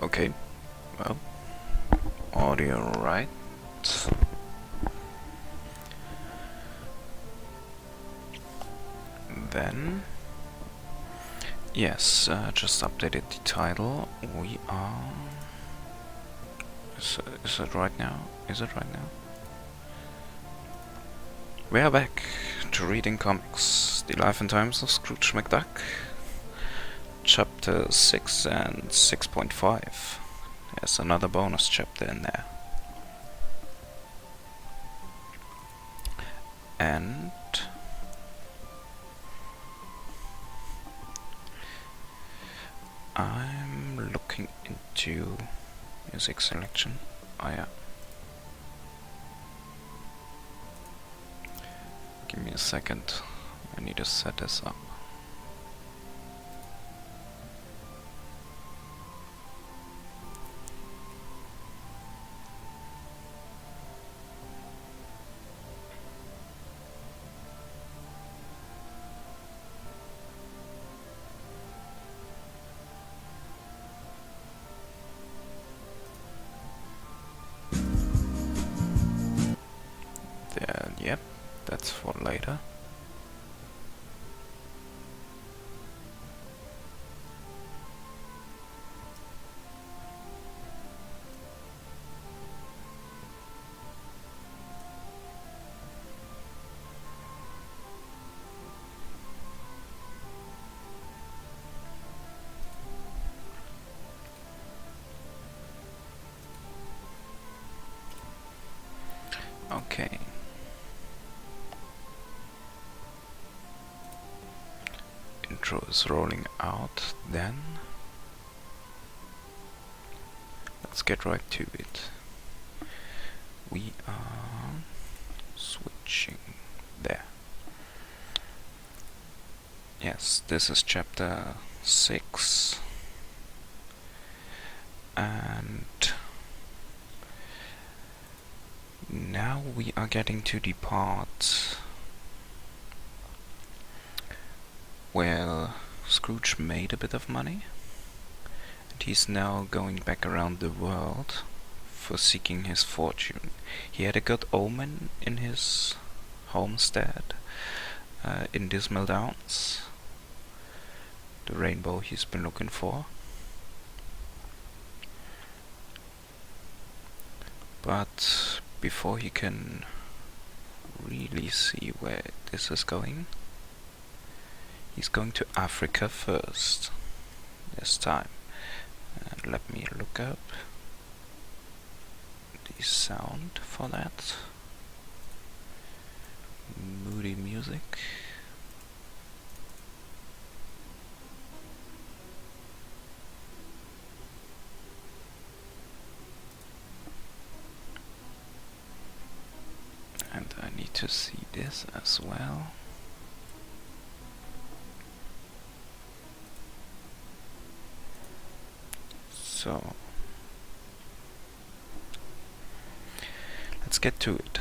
Okay, well, audio right. Then, yes, just updated the title. We are... Is it right now? Is it right now? We are back to reading comics. The Life and Times of Scrooge McDuck. Chapter 6 and 6.5. There's another bonus chapter in there. And I'm looking into music selection. Oh yeah. Give me a second. I need to set this up. There, yep, that's for later. Okay. Intro is rolling out, then let's get right to it. We are switching there. Yes, this is chapter 6, and now we are getting to the part where Scrooge made a bit of money, and he's now going back around the world for seeking his fortune. He had a good omen in his homestead in Dismal Downs, the rainbow he's been looking for. But before he can really see where this is going, he's going to Africa first, this time. And let me look up the sound for that. Moody music. And I need to see this as well. So let's get to it.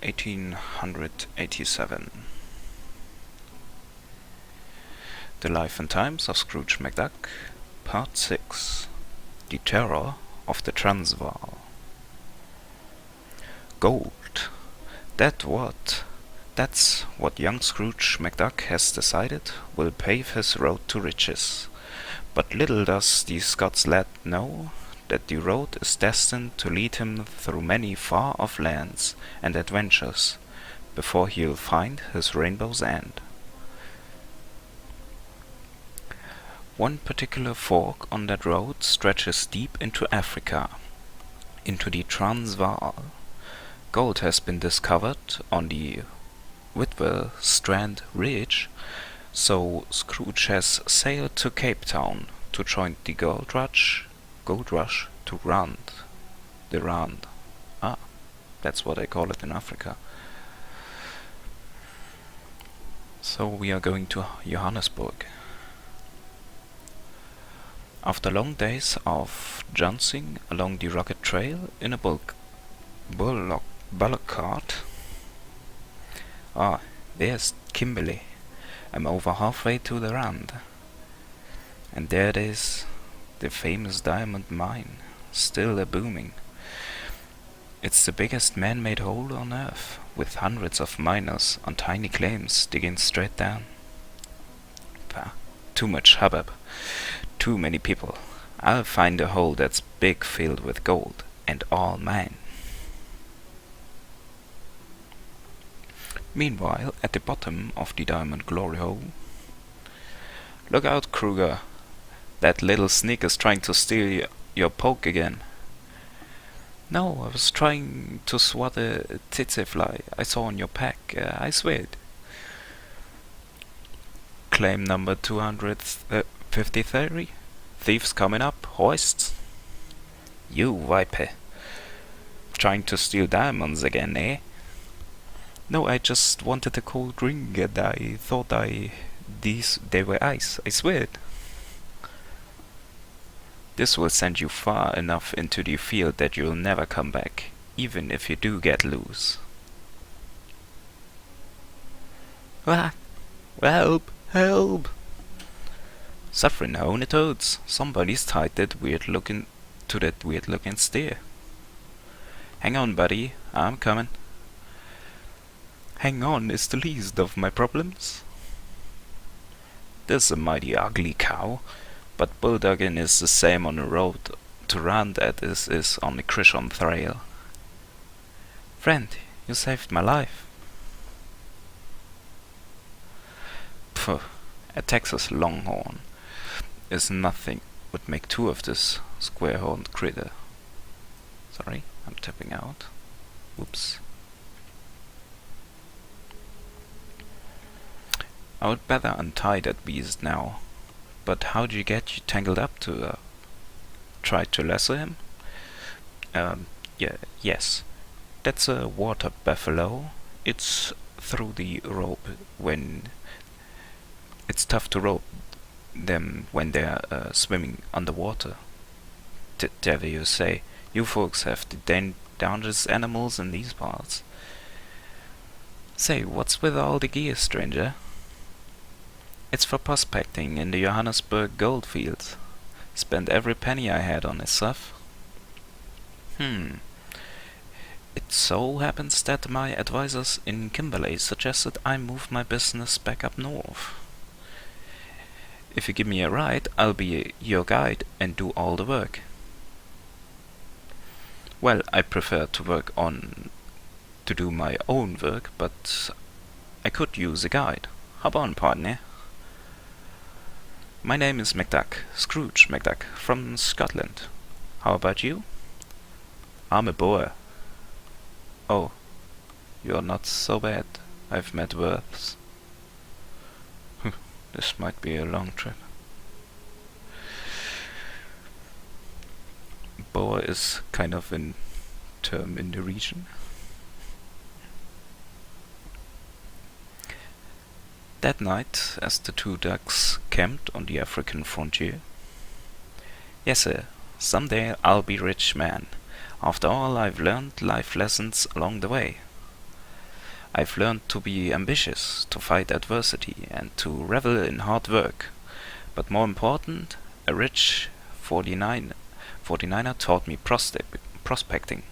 1887. The Life and Times of Scrooge McDuck, Part 6. The Terror of the Transvaal. Gold. That's what young Scrooge McDuck has decided will pave his road to riches. But little does the Scots lad know that the road is destined to lead him through many far-off lands and adventures before he'll find his rainbow's end. One particular fork on that road stretches deep into Africa, into the Transvaal. Gold has been discovered on the Witwatersrand Ridge, so Scrooge has sailed to Cape Town to join the gold rush to the Rand. Ah, that's what I call it in Africa. So we are going to Johannesburg. After long days of jouncing along the rugged trail in a bullock cart. Ah, there's Kimberley. I'm over halfway to the Rand. And there it is, The famous diamond mine, still a booming. It's the biggest man-made hole on Earth, with hundreds of miners on tiny claims digging straight down. Pah, too much hubbub. Too many people. I'll find a hole that's big, filled with gold, and all mine. Meanwhile, at the bottom of the diamond glory hole. Look out, Kruger. That little sneak is trying to steal your poke again. No, I was trying to swat a tsetse fly I saw on your pack, I swear it. Claim number 253. Thieves coming up, hoists. You viper. Trying to steal diamonds again, eh? No, I just wanted a cold drink and I thought they were ice, I swear it. This will send you far enough into the field that you'll never come back, even if you do get loose. Ah! Help! Help! Suffering honey toads! Somebody's tied that weird looking steer. Hang on, buddy, I'm coming. Hang on is the least of my problems. This is a mighty ugly cow, but bulldogging is the same on the road to Rand as is on the Krishon trail. Friend, you saved my life. Phew, a Texas longhorn is nothing, would make two of this square-horned critter. Sorry, I'm tapping out. Whoops. I would better untie that beast now. But how'd you get you tangled up to try to lasso him? Yes. That's a water buffalo. It's through the rope when it's tough to rope them when they're swimming underwater. Dare you say, you folks have the dangerous animals in these parts. Say, what's with all the gear, stranger? It's for prospecting in the Johannesburg gold fields. Spent every penny I had on this stuff. It so happens that my advisors in Kimberley suggested I move my business back up north. If you give me a ride, I'll be your guide and do all the work. Well, I prefer to do my own work, but I could use a guide. Hop on, partner. My name is McDuck, Scrooge McDuck, from Scotland. How about you? I'm a Boer. Oh, you're not so bad. I've met worse. This might be a long trip. Boer is kind of a term in the region. That night, as the two ducks camped on the African frontier. Yes, sir, someday I'll be rich man. After all, I've learned life lessons along the way. I've learned to be ambitious, to fight adversity, and to revel in hard work. But more important, a rich 49er taught me prospecting.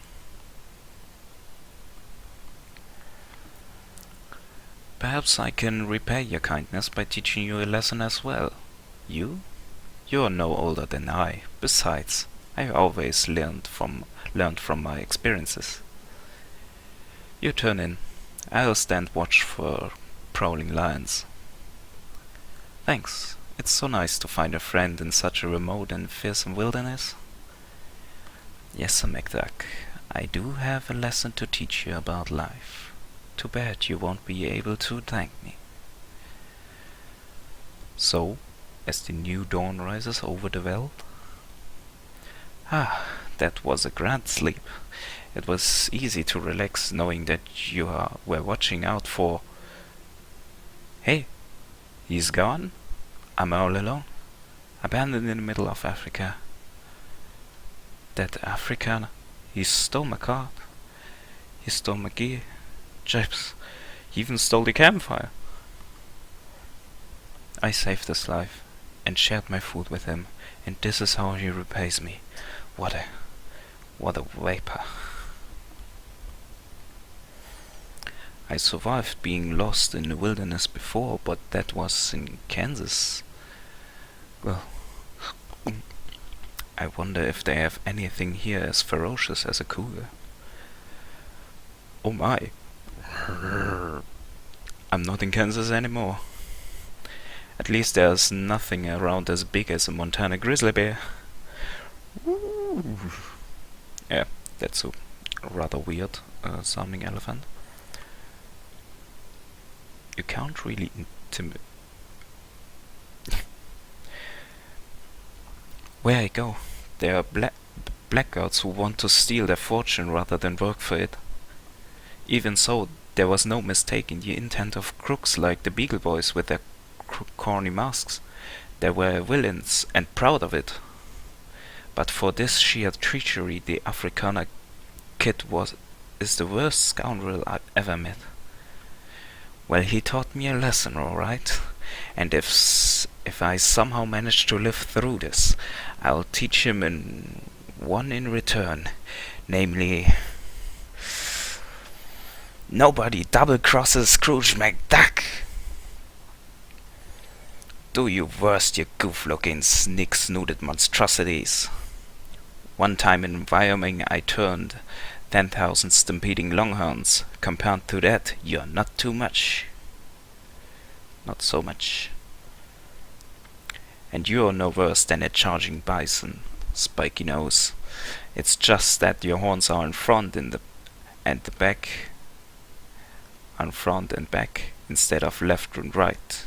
Perhaps I can repay your kindness by teaching you a lesson as well. You? You're no older than I. Besides, I always learned from my experiences. You turn in. I'll stand watch for prowling lions. Thanks. It's so nice to find a friend in such a remote and fearsome wilderness. Yes, Sir McDuck, I do have a lesson to teach you about life. Too bad you won't be able to thank me. So, as the new dawn rises over the veld. That was a grand sleep. It was easy to relax knowing that you were watching out for... Hey, he's gone? I'm all alone, abandoned in the middle of Africa. That Afrikaner, he stole my cart. He stole my gear. Japes, he even stole the campfire. I saved his life. and shared my food with him, and this is how he repays me. What a what a vapor. I survived being lost in the wilderness before, but that was in Kansas. Well, I wonder if they have anything here as ferocious as a cougar. Oh my. I'm not in Kansas anymore. At least there's nothing around as big as a Montana grizzly bear. Woo. Yeah, that's a rather weird sounding elephant. You can't really intimidate. Where I go, there are blackguards who want to steal their fortune rather than work for it. Even so, there was no mistaking the intent of crooks like the Beagle Boys with their corny masks. They were villains and proud of it. But for this sheer treachery, the Afrikaner kid is the worst scoundrel I've ever met. Well, he taught me a lesson, all right. And if I somehow manage to live through this, I'll teach him one in return, namely, nobody double-crosses Scrooge McDuck. Do your worst, you goof-looking, sneak-snooted monstrosities. One time in Wyoming I turned 10,000 stampeding longhorns. Compared to that, you're not too much. Not so much. And you're no worse than a charging bison, spiky nose. It's just that your horns are in front and the back, on front and back, instead of left and right.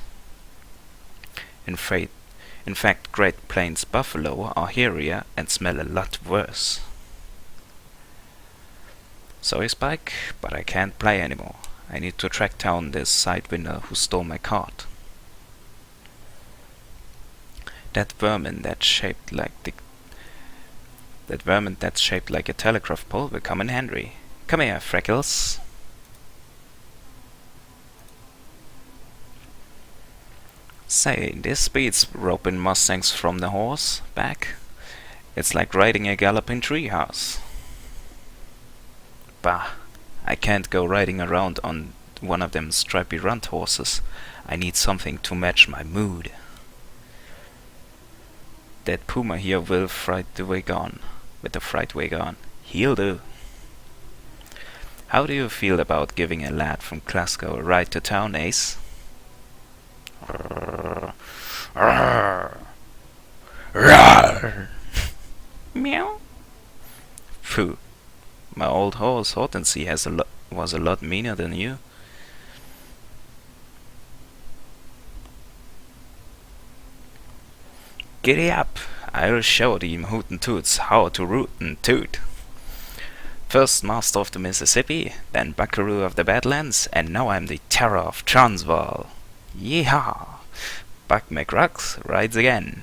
In fact, Great Plains buffalo are hairier and smell a lot worse. Sorry, Spike, but I can't play anymore. I need to track down this sidewinder who stole my cart. That vermin that's shaped like a telegraph pole will come in handy. Come here, Freckles. Say, this beats roping mustangs from the horse back. It's like riding a galloping treehouse. Bah, I can't go riding around on one of them stripy runt horses. I need something to match my mood. That puma here will fright the wig on. With the fright wig on. He'll do. How do you feel about giving a lad from Glasgow a ride to town, Ace? Meow. Phew. My old horse Hortensie was a lot meaner than you. Giddy up! I'll show the Hootentoots how to root and toot. First master of the Mississippi, then buckaroo of the Badlands, and now I'm the terror of Transvaal. Yeehaw! Buck McRucks rides again.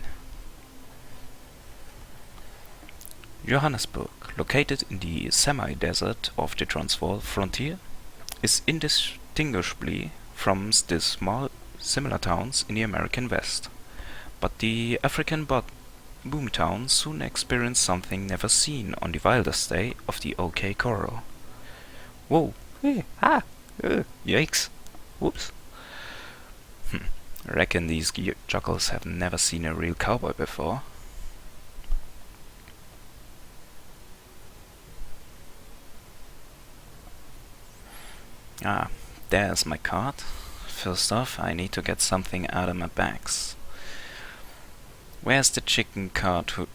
Johannesburg, located in the semi-desert of the Transvaal frontier, is indistinguishably from the small similar towns in the American West. But the African boomtown soon experienced something never seen on the wildest day of the OK Corral. Whoa! Hey! Ah! Yikes! Whoops! Reckon these juggles have never seen a real cowboy before. Ah, there's my cart. First off, I need to get something out of my bags. Where's the chicken cart who...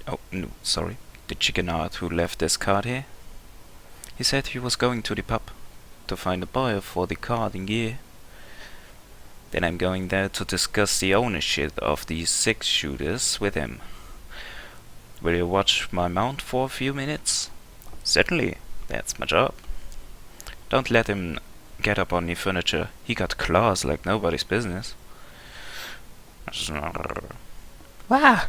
Oh, no, sorry. The chickenard who left this cart here? He said he was going to the pub to find a buyer for the cart in gear. Then I'm going there to discuss the ownership of these 6-shooters with him. Will you watch my mount for a few minutes? Certainly, that's my job. Don't let him get up on the furniture. He got claws like nobody's business. Wah!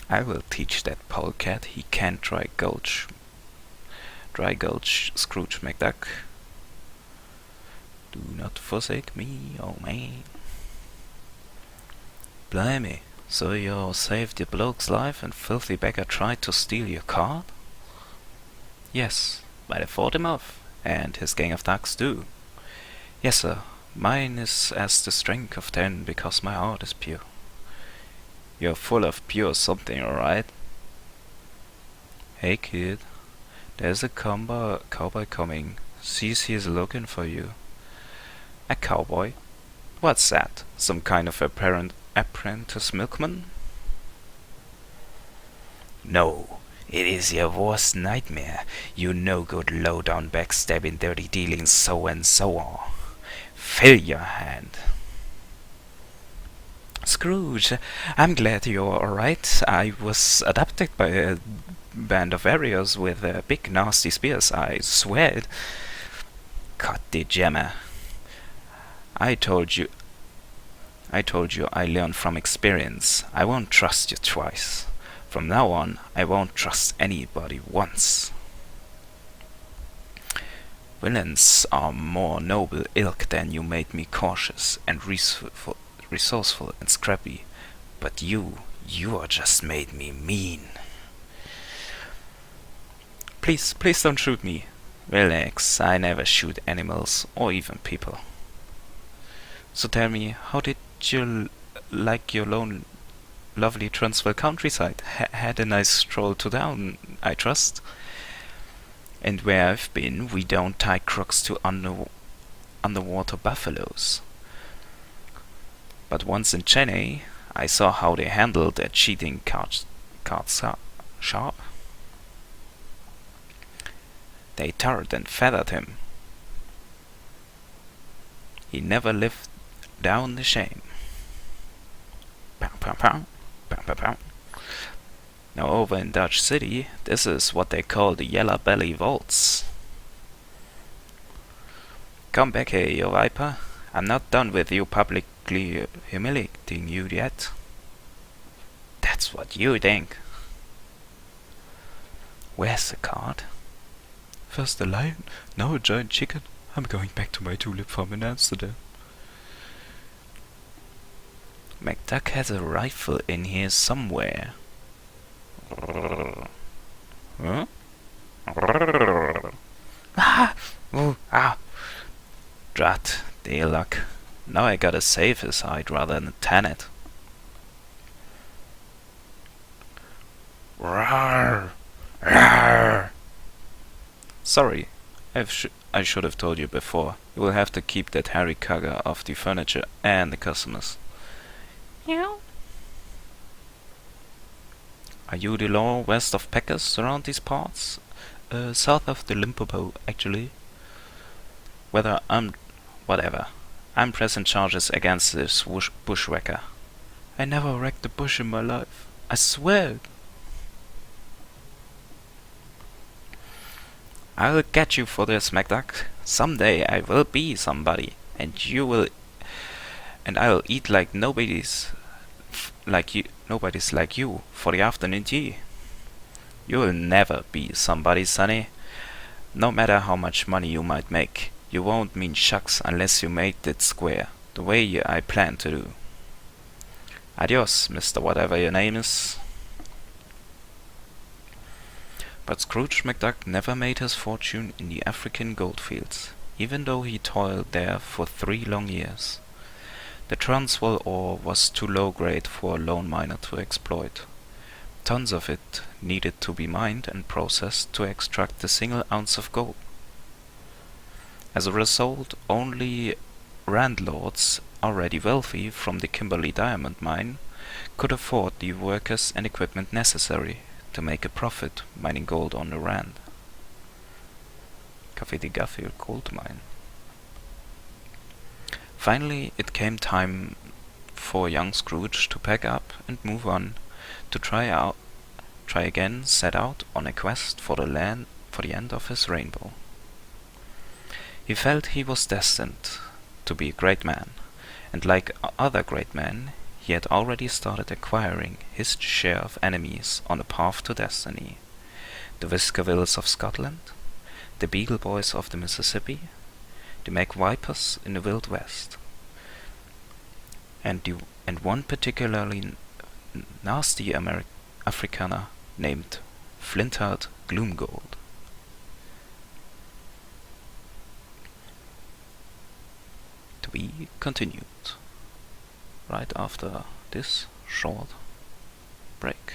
I will teach that polecat he can't dry gulch Scrooge McDuck. Do not forsake me, oh man. Blimey, so you saved your bloke's life and filthy beggar tried to steal your card? Yes, but I fought him off, and his gang of thugs too. Yes, sir, mine is as the strength of 10 because my heart is pure. You're full of pure something, alright? Hey kid, there's a cowboy coming. Sees he's looking for you. A cowboy? What's that? Some kind of apprentice milkman? No, it is your worst nightmare. You no good low-down backstabbing dirty dealing so and so on. Fill your hand. Scrooge, I'm glad you're alright. I was adopted by a band of warriors with big nasty spears, I swear it. God the jammer. I told you I learned from experience. I won't trust you twice. From now on, I won't trust anybody once. Villains are more noble ilk than you made me cautious and resourceful and scrappy. But you are just made me mean. Please don't shoot me. Relax, I never shoot animals or even people. So tell me, how did you like your lovely Transvaal countryside? Had a nice stroll to town, I trust. And where I've been, we don't tie crooks to underwater buffaloes. But once in Chennai, I saw how they handled a cheating card sharp. They tarred and feathered him. He never lived down the shame. Pow, pow, pow. Pow, pow, pow. Now over in Dutch City, this is what they call the Yellow Belly Waltz. Come back here, you viper. I'm not done with you publicly humiliating you yet. That's what you think. Where's the card? First a lion, now a giant chicken. I'm going back to my tulip farm in Amsterdam. McDuck has a rifle in here somewhere. Huh? Ah! Ooh, ah! Drat, dear luck. Now I gotta save his hide rather than tan it. Rawr! Rawr! Sorry, I should have told you before. You will have to keep that hairy cugger off the furniture and the customers. Meow. Are you the law west of Packers around these parts? South of the Limpopo, actually. Whatever. I'm pressing charges against this bushwhacker. I never wrecked a bush in my life. I swear. I'll get you for this, McDuck. Someday I will be somebody, and I'll eat like nobody's like you for the afternoon tea. You'll never be somebody, Sonny. No matter how much money you might make, you won't mean shucks unless you made it square, the way I plan to do. Adios, Mr. Whatever your name is. But Scrooge McDuck never made his fortune in the African goldfields, even though he toiled there for 3 long years. The Transvaal ore was too low grade for a lone miner to exploit. Tons of it needed to be mined and processed to extract a single ounce of gold. As a result, only landlords already wealthy from the Kimberley diamond mine could afford the workers and equipment necessary to make a profit mining gold on the Rand. Café de Gaffiel gold mine. Finally, it came time for young Scrooge to pack up and move on, to set out on a quest for the end of his rainbow. He felt he was destined to be a great man, and like other great men, he had already started acquiring his share of enemies on the path to destiny. The Whiskervilles of Scotland, the Beagle Boys of the Mississippi, They make vipers in the Wild West. And one particularly nasty Afrikaner named Flintheart Gloomgold. To be continued right after this short break.